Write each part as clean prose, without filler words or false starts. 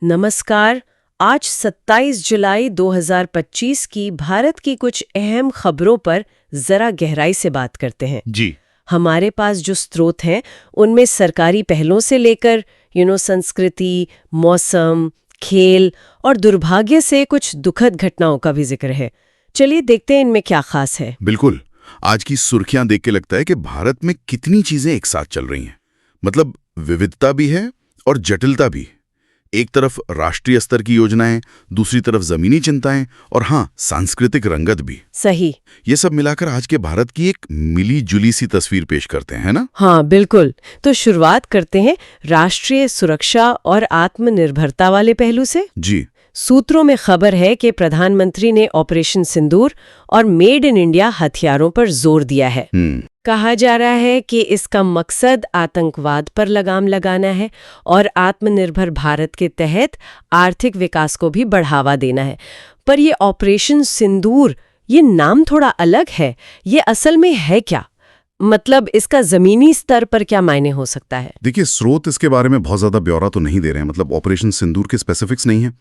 नमस्कार। आज 27 जुलाई 2025 की भारत की कुछ अहम खबरों पर जरा गहराई से बात करते हैं। जी। हमारे पास जो स्रोत हैं उनमें सरकारी पहलों से लेकर संस्कृति, मौसम, खेल और दुर्भाग्य से कुछ दुखद घटनाओं का भी जिक्र है। चलिए देखते हैं इनमें क्या खास है। बिल्कुल। आज की सुर्खियां देख के लगता है कि भारत में कितनी चीजें एक साथ चल रही हैं। मतलब विविधता भी है और जटिलता भी। एक तरफ राष्ट्रीय स्तर की योजनाएं, दूसरी तरफ जमीनी चिंताएं और हाँ, सांस्कृतिक रंगत भी। सही। ये सब मिलाकर आज के भारत की एक मिली जुली सी तस्वीर पेश करते हैं, है ना? हाँ बिल्कुल। तो शुरुआत करते हैं राष्ट्रीय सुरक्षा और आत्मनिर्भरता वाले पहलू से। जी। सूत्रों में खबर है कि प्रधानमंत्री ने ऑपरेशन सिंदूर और मेड इन इंडिया हथियारों पर जोर दिया है। कहा जा रहा है कि इसका मकसद आतंकवाद पर लगाम लगाना है और आत्मनिर्भर भारत के तहत आर्थिक विकास को भी बढ़ावा देना है। पर ये ऑपरेशन सिंदूर, ये नाम थोड़ा अलग है। ये असल में है क्या? मतलब इसका जमीनी स्तर पर क्या मायने हो सकता है? देखिए, स्रोत इसके बारे में बहुत ज्यादा ब्यौरा तो नहीं दे रहे हैं। मतलब ऑपरेशन सिंदूर के स्पेसिफिक्स नहीं है,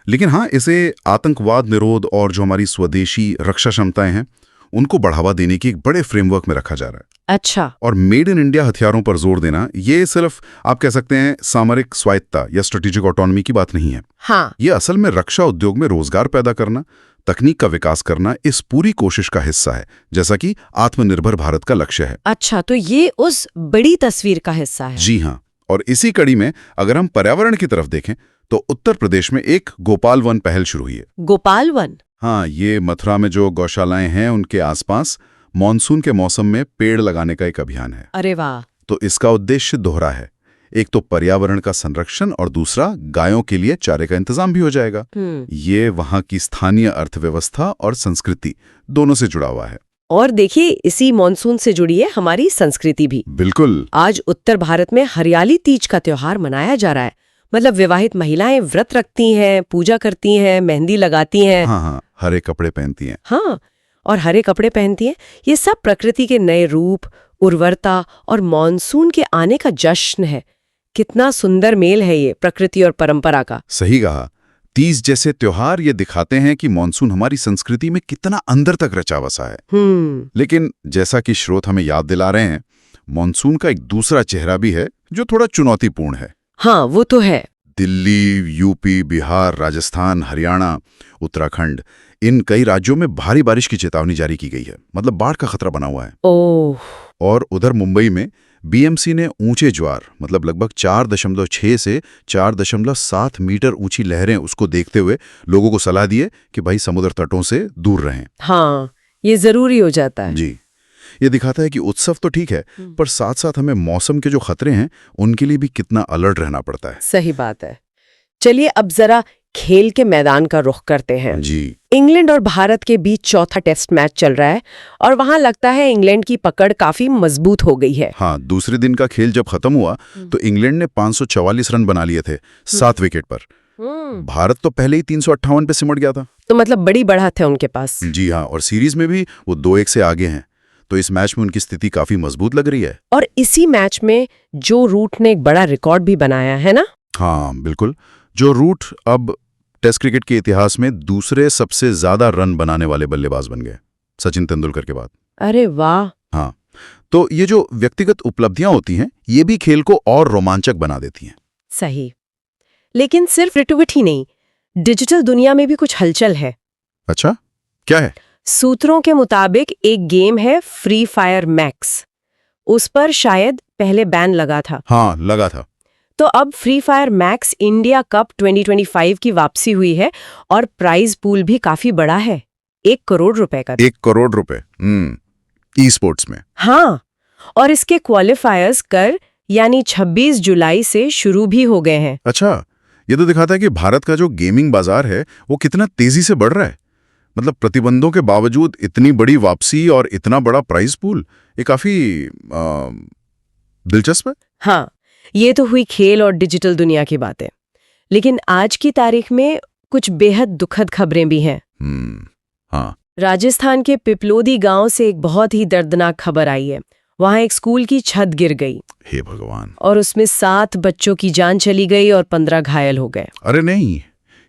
लेकिन हाँ, इसे आतंकवाद निरोध और जो हमारी स्वदेशी रक्षा क्षमताएं हैं उनको बढ़ावा देने की एक बड़े फ्रेमवर्क में रखा जा रहा है। अच्छा। और मेड इन इंडिया हथियारों पर जोर देना, ये सिर्फ आप कह सकते हैं सामरिक स्वायत्तता या स्ट्रेटेजिक ऑटोनॉमी की बात नहीं है। हाँ। ये असल में रक्षा उद्योग में रोजगार पैदा करना, तकनीक का विकास करना इस पूरी कोशिश का हिस्सा है, जैसा कि आत्मनिर्भर भारत का लक्ष्य है। अच्छा, तो ये उस बड़ी तस्वीर का हिस्सा है। जी हाँ। और इसी कड़ी में अगर हम पर्यावरण की तरफ देखें तो उत्तर प्रदेश में एक गोपाल वन पहल शुरू हुई है। गोपाल वन? हाँ, ये मथुरा में जो गौशालाएं हैं उनके आसपास मॉनसून के मौसम में पेड़ लगाने का एक अभियान है। अरे वाह। तो इसका उद्देश्य दोहरा है। एक तो पर्यावरण का संरक्षण और दूसरा गायों के लिए चारे का इंतजाम भी हो जाएगा। ये वहाँ की स्थानीय अर्थव्यवस्था और संस्कृति दोनों से जुड़ा हुआ है। और देखिए, इसी मॉनसून से जुड़ी है हमारी संस्कृति भी। बिल्कुल। आज उत्तर भारत में हरियाली तीज का त्योहार मनाया जा रहा है। मतलब विवाहित महिलाएं व्रत रखती हैं, पूजा करती हैं, मेहंदी लगाती हैं। हाँ, हरे कपड़े पहनती हैं। हाँ, और हरे कपड़े पहनती हैं। ये सब प्रकृति के नए रूप, उर्वरता और मॉनसून के आने का जश्न है। कितना सुंदर मेल है ये प्रकृति और परंपरा का। सही कहा। तीज जैसे त्योहार ये दिखाते हैं कि मॉनसून हमारी संस्कृति में कितना अंदर तक रचा बसा है। लेकिन जैसा कि स्रोत हमें याद दिला रहे हैं, मॉनसून का एक दूसरा चेहरा भी है जो थोड़ा चुनौतीपूर्ण है। हाँ, वो तो है। दिल्ली, यूपी, बिहार, राजस्थान, हरियाणा, उत्तराखंड, इन कई राज्यों में भारी बारिश की चेतावनी जारी की गई है। मतलब बाढ़ का खतरा बना हुआ है। ओह। और उधर मुंबई में बीएमसी ने ऊंचे ज्वार, मतलब लगभग 4.6 से 4.7 मीटर ऊंची लहरें, उसको देखते हुए लोगों को सलाह दी है कि भाई समुद्र तटों से दूर रहें। हाँ, ये जरूरी हो जाता है। जी। ये दिखाता है कि उत्सव तो ठीक है, पर साथ साथ हमें मौसम के जो खतरे हैं उनके लिए भी कितना अलर्ट रहना पड़ता है। सही बात है। चलिए अब जरा खेल के मैदान का रुख करते हैं। जी। इंग्लैंड और भारत के बीच चौथा टेस्ट मैच चल रहा है और वहां लगता है इंग्लैंड की पकड़ काफी मजबूत हो गई है। हाँ, दूसरे दिन का खेल जब खत्म हुआ तो इंग्लैंड ने 544 रन बना लिए थे 7 विकेट पर। भारत तो पहले ही 358 पे सिमट गया था। तो मतलब बड़ी बढ़त है उनके पास। जी हाँ, और सीरीज में भी वो 2-1 से आगे हैं। तो इस मैच में उनकी स्थिति काफी मजबूत लग रही है। और इसी मैच में जो रूट ने एक बड़ा रिकॉर्ड भी बनाया है ना? हाँ बिल्कुल। जो रूट अब टेस्ट क्रिकेट के इतिहास में दूसरे सबसे ज्यादा रन बनाने वाले बल्लेबाज बन गए, सचिन तेंदुलकर के बाद। अरे वाह। हाँ, तो ये जो व्यक्तिगत उपलब्धियां होती हैं ये भी खेल को और रोमांचक बना देती हैं। सही। लेकिन सिर्फ क्रिकेट ही नहीं, डिजिटल दुनिया में भी कुछ हलचल है। अच्छा, क्या है? सूत्रों के मुताबिक एक गेम है फ्री फायर मैक्स। उस पर शायद पहले बैन लगा था। हाँ, लगा था। तो अब free fire max India cup 2025 की वापसी हुई है और प्राइज पूल भी काफी बड़ा है, 1 करोड़ रुपए का। 1 करोड़ रुपए ई स्पोर्ट्स में। हाँ, और इसके क्वालिफायर्स कर यानी 26 जुलाई से शुरू भी हो गए हैं। अच्छा, ये तो दिखाता है कि भारत का जो गेमिंग बाजार है वो कितना तेजी से बढ़ रहा है। मतलब प्रतिबंधों के बावजूद इतनी बड़ी वापसी और इतना बड़ा प्राइज पूल, ये काफी दिलचस्प है। हाँ, ये तो हुई खेल और डिजिटल दुनिया की बातें। लेकिन आज की तारीख में कुछ बेहद दुखद खबरें भी हैं। हाँ। राजस्थान के पिपलोदी गांव से एक बहुत ही दर्दनाक खबर आई है। वहां एक स्कूल की छत गिर गई। हे भगवान। और उसमें 7 बच्चों की जान चली गई और 15 घायल हो गए। अरे नहीं,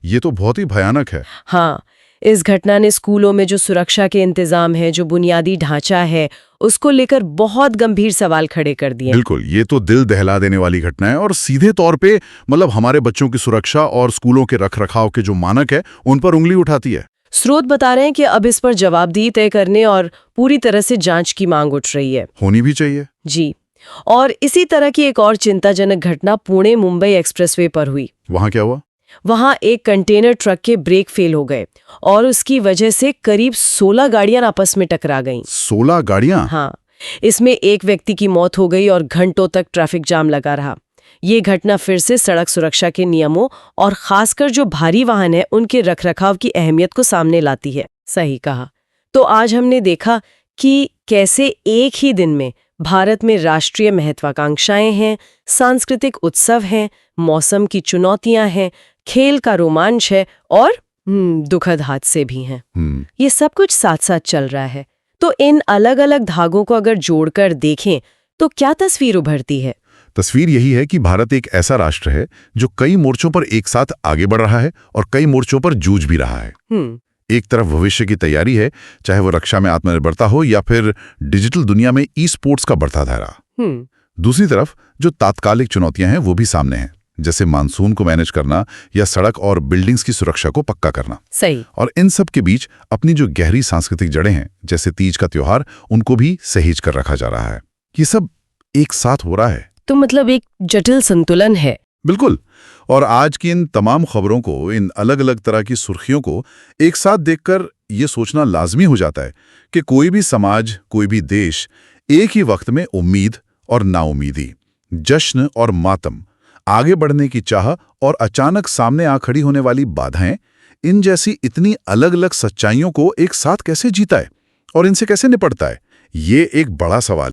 ये तो बहुत ही भयानक है। हाँ, इस घटना ने स्कूलों में जो सुरक्षा के इंतजाम है, जो बुनियादी ढांचा है, उसको लेकर बहुत गंभीर सवाल खड़े कर दिए। बिल्कुल, ये तो दिल दहला देने वाली घटना है और सीधे तौर पे मतलब हमारे बच्चों की सुरक्षा और स्कूलों के रखरखाव के जो मानक है उन पर उंगली उठाती है। स्रोत बता रहे हैं कि अब इस पर जवाबदेही तय करने और पूरी तरह से जांच की मांग उठ रही है। होनी भी चाहिए। जी। और इसी तरह की एक और चिंताजनक घटना पुणे मुंबई एक्सप्रेसवे पर हुई। वहां क्या हुआ? वहां एक कंटेनर ट्रक के ब्रेक फेल हो गए और उसकी वजह से करीब 16 गाड़ियां आपस में टकरा गईं। 16 गाड़ियां? हाँ, इसमें एक व्यक्ति की मौत हो गई और घंटों तक ट्रैफिक जाम लगा रहा। ये घटना फिर से सड़क सुरक्षा के नियमों और खासकर जो भारी वाहन है उनके रखरखाव की अहमियत को सामने लाती है। सही कहा। तो आज हमने देखा कि कैसे एक ही दिन में भारत में राष्ट्रीय महत्वाकांक्षाएं हैं, सांस्कृतिक उत्सव हैं, मौसम की चुनौतियां हैं, खेल का रोमांच है और दुखद हादसे भी हैं। ये सब कुछ साथ साथ चल रहा है। तो इन अलग अलग धागों को अगर जोड़कर देखें तो क्या तस्वीर उभरती है? तस्वीर यही है कि भारत एक ऐसा राष्ट्र है जो कई मोर्चों पर एक साथ आगे बढ़ रहा है और कई मोर्चों पर जूझ भी रहा है। एक तरफ भविष्य की तैयारी है, चाहे वो रक्षा में आत्मनिर्भरता हो या फिर डिजिटल दुनिया में ई स्पोर्ट्स का बढ़ता धारा। दूसरी तरफ जो तात्कालिक चुनौतियां हैं वो भी सामने हैं, जैसे मानसून को मैनेज करना या सड़क और बिल्डिंग्स की सुरक्षा को पक्का करना। सही। और इन सब के बीच अपनी जो गहरी सांस्कृतिक जड़ें हैं, जैसे तीज का त्योहार, उनको भी सहेज कर रखा जा रहा है। ये सब एक साथ हो रहा है। तो मतलब एक जटिल संतुलन है। बिल्कुल। और आज की इन तमाम खबरों को, इन अलग अलग तरह की सुर्खियों को एक साथ देखकर ये सोचना लाजमी हो जाता है कि कोई भी समाज, कोई भी देश एक ही वक्त में उम्मीद और नाउमीदी, जश्न और मातम, आगे बढ़ने की चाह और अचानक सामने आ खड़ी होने वाली बाधाएं, इन जैसी इतनी अलग अलग सच्चाइयों को एक साथ कैसे जीता है और इनसे कैसे निपटता है, ये एक बड़ा सवाल